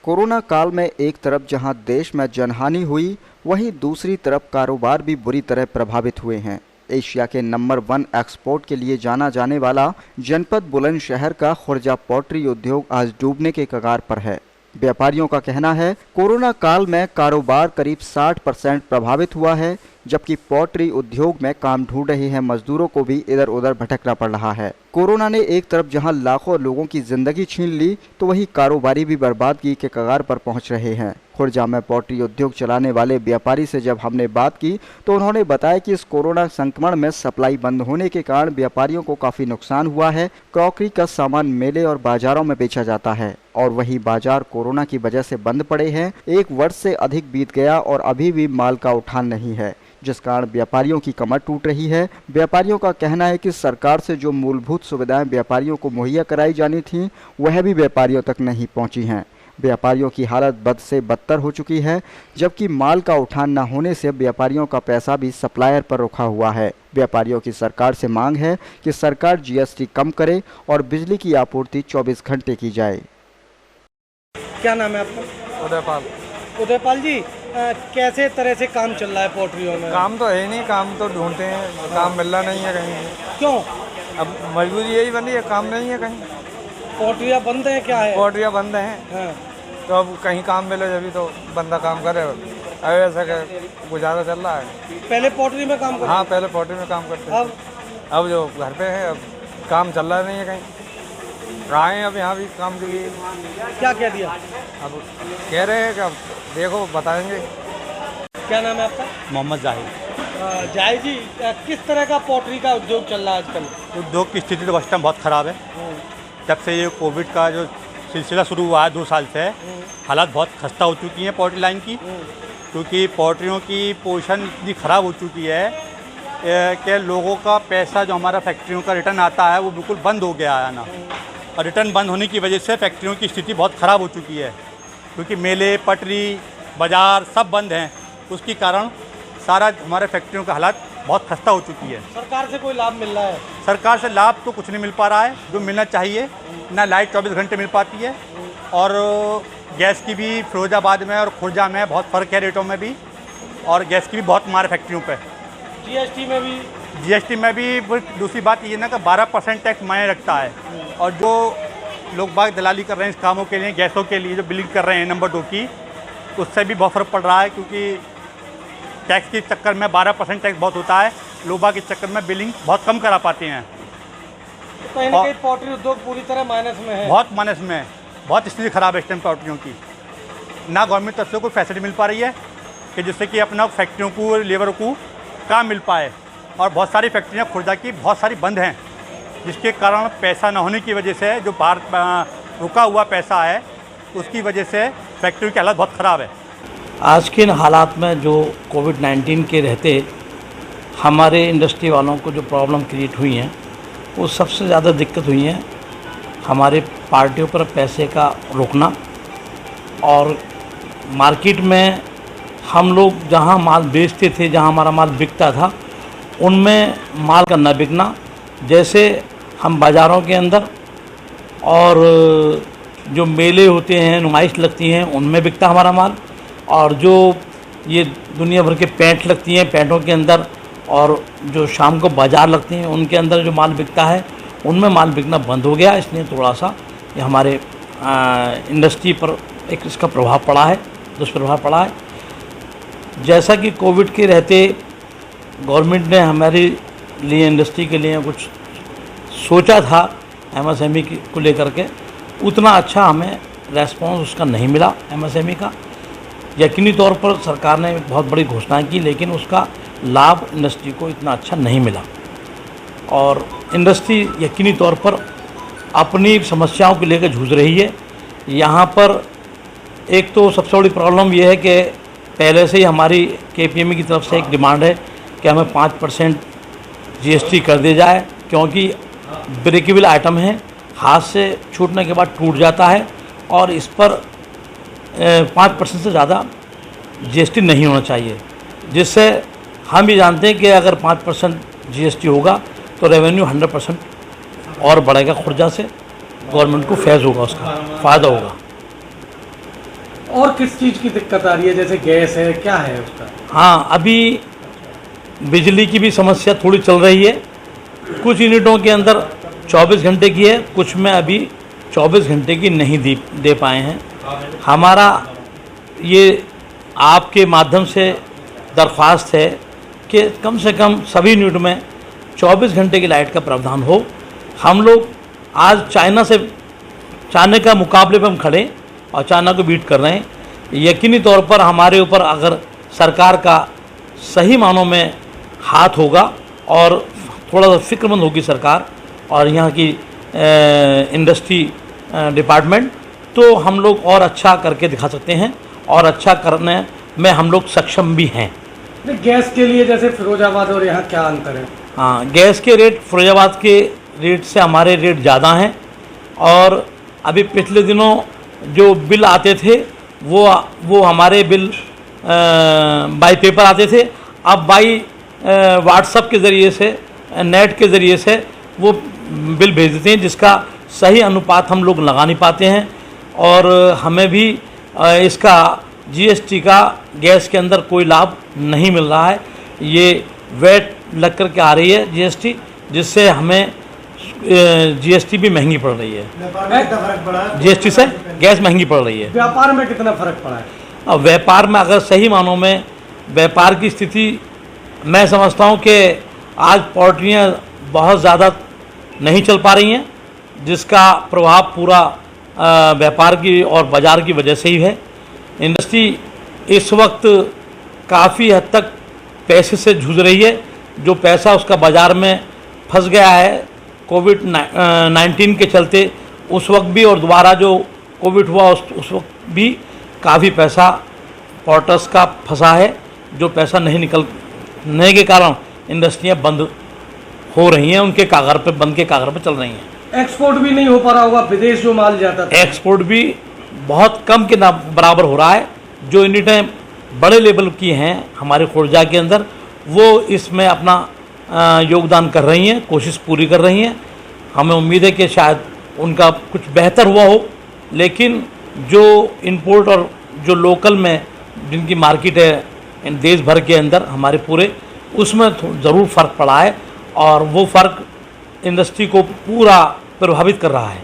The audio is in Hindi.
कोरोना काल में एक तरफ जहां देश में जनहानि हुई, वहीं दूसरी तरफ कारोबार भी बुरी तरह प्रभावित हुए हैं। एशिया के नंबर 1 एक्सपोर्ट के लिए जाना जाने वाला जनपद बुलंदशहर का खुर्जा पॉटरी उद्योग आज डूबने के कगार पर है। व्यापारियों का कहना है, कोरोना काल में कारोबार करीब 60% प्रभावित हुआ है, जबकि पॉटरी उद्योग में काम ढूंढ रहे हैं मजदूरों को भी इधर उधर भटकना पड़ रहा है। कोरोना ने एक तरफ जहां लाखों लोगों की जिंदगी छीन ली, तो वहीं कारोबारी भी बर्बादगी के कगार पर पहुंच रहे हैं। खुर्जा में पॉटरी उद्योग चलाने वाले व्यापारी से जब हमने बात की, तो उन्होंने बताया कि इस कोरोना संक्रमण में सप्लाई बंद होने के कारण व्यापारियों को काफी नुकसान हुआ है। क्रॉकरी का सामान मेले और बाजारों में बेचा जाता है, और वही बाजार कोरोना की वजह से बंद पड़े हैं। 1 वर्ष से अधिक बीत गया और अभी भी माल का उठान नहीं है, जिस कारण व्यापारियों की कमर टूट रही है। व्यापारियों का कहना है कि सरकार से जो मूलभूत सुविधाएं व्यापारियों को मुहैया कराई जानी थीं, वह भी व्यापारियों तक नहीं पहुंची हैं। व्यापारियों की हालत बद से बदतर हो चुकी है, जबकि माल का उठान न होने से व्यापारियों का पैसा भी सप्लायर पर रुका हुआ है। व्यापारियों की सरकार से मांग है कि सरकार जीएसटी कम करे और बिजली की आपूर्ति 24 घंटे की जाए। क्या नाम है आपका? उदयपाल। उदयपाल जी, कैसे तरह से काम चल रहा है पोल्ट्रियों में? काम तो है नहीं, काम तो ढूंढते हैं, काम मिल रहा नहीं है कहीं। क्यों? अब मजबूरी यही बनी है, काम नहीं है कहीं। पोल्ट्रियाँ बंद हैं क्या है? पोल्ट्रियाँ बंद हैं। हाँ। तो अब कहीं काम मिले जब तो बंदा काम करे। अब ऐसा गुजारा चल रहा है। पहले पोल्ट्री में काम करते? हाँ, पहले पोल्ट्री में काम करते थे। अब जो घर पे है, अब काम चल रहा नहीं है कहीं। आए अब यहाँ भी काम के लिए। क्या कह दिया? अब कह रहे हैं कि अब देखो बताएंगे। क्या नाम है आपका? मोहम्मद जाहिद। जाहिद जी, किस तरह का पोल्ट्री का उद्योग चल रहा है आजकल? उद्योग की स्थिति तो इस टाइम बहुत ख़राब है। जब से ये कोविड का जो सिलसिला शुरू हुआ है 2 साल से, हालात बहुत खस्ता हो चुकी हैं पोल्ट्री लाइन की, क्योंकि पोल्ट्रियों की पोजीशन इतनी ख़राब हो चुकी है कि लोगों का पैसा जो हमारा फैक्ट्रियों का रिटर्न आता है वो बिल्कुल बंद हो गया है आना। और रिटर्न बंद होने की वजह से फैक्ट्रियों की स्थिति बहुत ख़राब हो चुकी है, क्योंकि मेले, पटरी, बाज़ार सब बंद हैं। उसके कारण सारा हमारे फैक्ट्रियों का हालात बहुत खस्ता हो चुकी है। सरकार से कोई लाभ मिल रहा है? सरकार से लाभ तो कुछ नहीं मिल पा रहा है जो मिलना चाहिए। ना लाइट 24 घंटे मिल पाती है, और गैस की भी फिरोजाबाद में और खुर्जा में बहुत फ़र्क है रेटों में भी, और गैस की भी बहुत मार फैक्ट्रियों पे। जीएसटी में भी दूसरी बात ये ना कि 12% टैक्स मायने रखता है, और जो लोग बाग दलाली कर रहे हैं इस कामों के लिए, गैसों के लिए जो बिलिंग कर रहे हैं नंबर 2 की, उससे भी बहुत फ़र्क पड़ रहा है, क्योंकि टैक्स के चक्कर में 12% टैक्स बहुत होता है। लोग बाग के चक्कर में बिलिंग बहुत कम करा पाते हैं। तो कहीं ना कहीं पोल्ट्री उद्योग पूरी तरह माइनस में है। बहुत माइनस में है, बहुत स्थिति ख़राब है इस टाइम पोल्ट्रियों की। ना गवर्नमेंट तरफ से कोई फैसिलिटी मिल पा रही है कि जिससे कि अपना फैक्ट्रियों को, लेबर को काम मिल पाए, और बहुत सारी फैक्ट्रियाँ खुर्जा की बहुत सारी बंद हैं, जिसके कारण पैसा न होने की वजह से, जो बाहर रुका हुआ पैसा है उसकी वजह से फैक्ट्री की हालत बहुत ख़राब है। आज के इन हालात में जो कोविड-19 के रहते हमारे इंडस्ट्री वालों को जो प्रॉब्लम क्रिएट हुई हैं, वो सबसे ज़्यादा दिक्कत हुई है हमारे पार्टियों पर पैसे का रुकना, और मार्केट में हम लोग जहां माल बेचते थे, जहां हमारा माल बिकता था, उनमें माल का न बिकना। जैसे हम बाज़ारों के अंदर और जो मेले होते हैं, नुमाइश लगती हैं, उनमें बिकता हमारा माल, और जो ये दुनिया भर के पेंट लगती हैं, पेंटों के अंदर, और जो शाम को बाज़ार लगती हैं उनके अंदर जो माल बिकता है, उनमें माल बिकना बंद हो गया। इसलिए थोड़ा सा ये हमारे इंडस्ट्री पर एक इसका प्रभाव पड़ा है, दुष्प्रभाव पड़ा है। जैसा कि कोविड के रहते गवर्नमेंट ने हमारे लिए, इंडस्ट्री के लिए कुछ सोचा था एमएसएमई को लेकर के, उतना अच्छा हमें रेस्पॉन्स उसका नहीं मिला एमएसएमई का। यकीनी तौर पर सरकार ने बहुत बड़ी घोषणा की, लेकिन उसका लाभ इंडस्ट्री को इतना अच्छा नहीं मिला, और इंडस्ट्री यकीनी तौर पर अपनी समस्याओं को लेकर जूझ रही है। यहाँ पर एक तो सबसे बड़ी प्रॉब्लम ये है कि पहले से ही हमारी केपीएमई की तरफ से एक डिमांड है कि हमें 5% जीएसटी कर दिया जाए, क्योंकि ब्रेकेबल आइटम है, हाथ से छूटने के बाद टूट जाता है, और इस पर 5% से ज़्यादा जीएसटी नहीं होना चाहिए। जिससे हम भी जानते हैं कि अगर 5% जीएसटी होगा तो रेवेन्यू 100% और बढ़ेगा खुर्जा से, गवर्नमेंट को फैज़ होगा, उसका फ़ायदा होगा। और किस चीज़ की दिक्कत आ रही है, जैसे गैस है, क्या है उसका? हाँ, अभी बिजली की भी समस्या थोड़ी चल रही है। कुछ यूनिटों के अंदर 24 घंटे की है, कुछ में अभी 24 घंटे की नहीं दे पाए हैं। हमारा ये आपके माध्यम से दरख्वास्त है कि कम से कम सभी यूनिट में 24 घंटे की लाइट का प्रावधान हो। हम लोग आज चाइना का मुकाबले पर हम खड़े और चाइना को बीट कर रहे हैं। यकीनी तौर पर हमारे ऊपर अगर सरकार का सही मानों में हाथ होगा और थोड़ा सा फिक्रमंद होगी सरकार और यहाँ की इंडस्ट्री डिपार्टमेंट, तो हम लोग और अच्छा करके दिखा सकते हैं और अच्छा करने में हम लोग सक्षम भी हैं। गैस के लिए जैसे फिरोजाबाद और यहाँ क्या अंतर है? हाँ, गैस के रेट फिरोजाबाद के रेट से हमारे रेट ज़्यादा हैं और अभी पिछले दिनों जो बिल आते थे वो हमारे बिल बाई पेपर आते थे, अब बाई व्हाट्सएप के ज़रिए से, नेट के ज़रिए से वो बिल भेज देते हैं, जिसका सही अनुपात हम लोग लगा नहीं पाते हैं और हमें भी इसका जीएसटी का गैस के अंदर कोई लाभ नहीं मिल रहा है। ये वेट लग कर के आ रही है जीएसटी, जिससे हमें जीएसटी भी महंगी पड़ रही है। जीएसटी से गैस महंगी पड़ रही है। व्यापार में कितना फर्क पड़ा है? अब व्यापार में अगर सही मानों में व्यापार की स्थिति, मैं समझता हूँ कि आज पोल्ट्रियाँ बहुत ज़्यादा नहीं चल पा रही हैं, जिसका प्रभाव पूरा व्यापार की और बाज़ार की वजह से ही है। इंडस्ट्री इस वक्त काफ़ी हद तक पैसे से जूझ रही है। जो पैसा उसका बाज़ार में फंस गया है कोविड-19 के चलते, उस वक्त भी और दोबारा जो कोविड हुआ उस वक्त भी काफ़ी पैसा पोर्टर्स का फंसा है। जो पैसा नहीं निकलने के कारण इंडस्ट्रियाँ बंद हो रही हैं, उनके कागर पे, बंद के कागर पे चल रही हैं। एक्सपोर्ट भी नहीं हो पा रहा होगा, विदेश जो माल जाता था? एक्सपोर्ट भी बहुत कम के बराबर हो रहा है। जो यूनिटें बड़े लेवल की हैं हमारे खुर्जा के अंदर, वो इसमें अपना योगदान कर रही हैं, कोशिश पूरी कर रही हैं। हमें उम्मीद है कि शायद उनका कुछ बेहतर हुआ हो, लेकिन जो इंपोर्ट और जो लोकल में जिनकी मार्केट है देश भर के अंदर हमारे पूरे, उसमें ज़रूर फ़र्क पड़ा है और वो फ़र्क इंडस्ट्री को पूरा प्रभावित कर रहा है।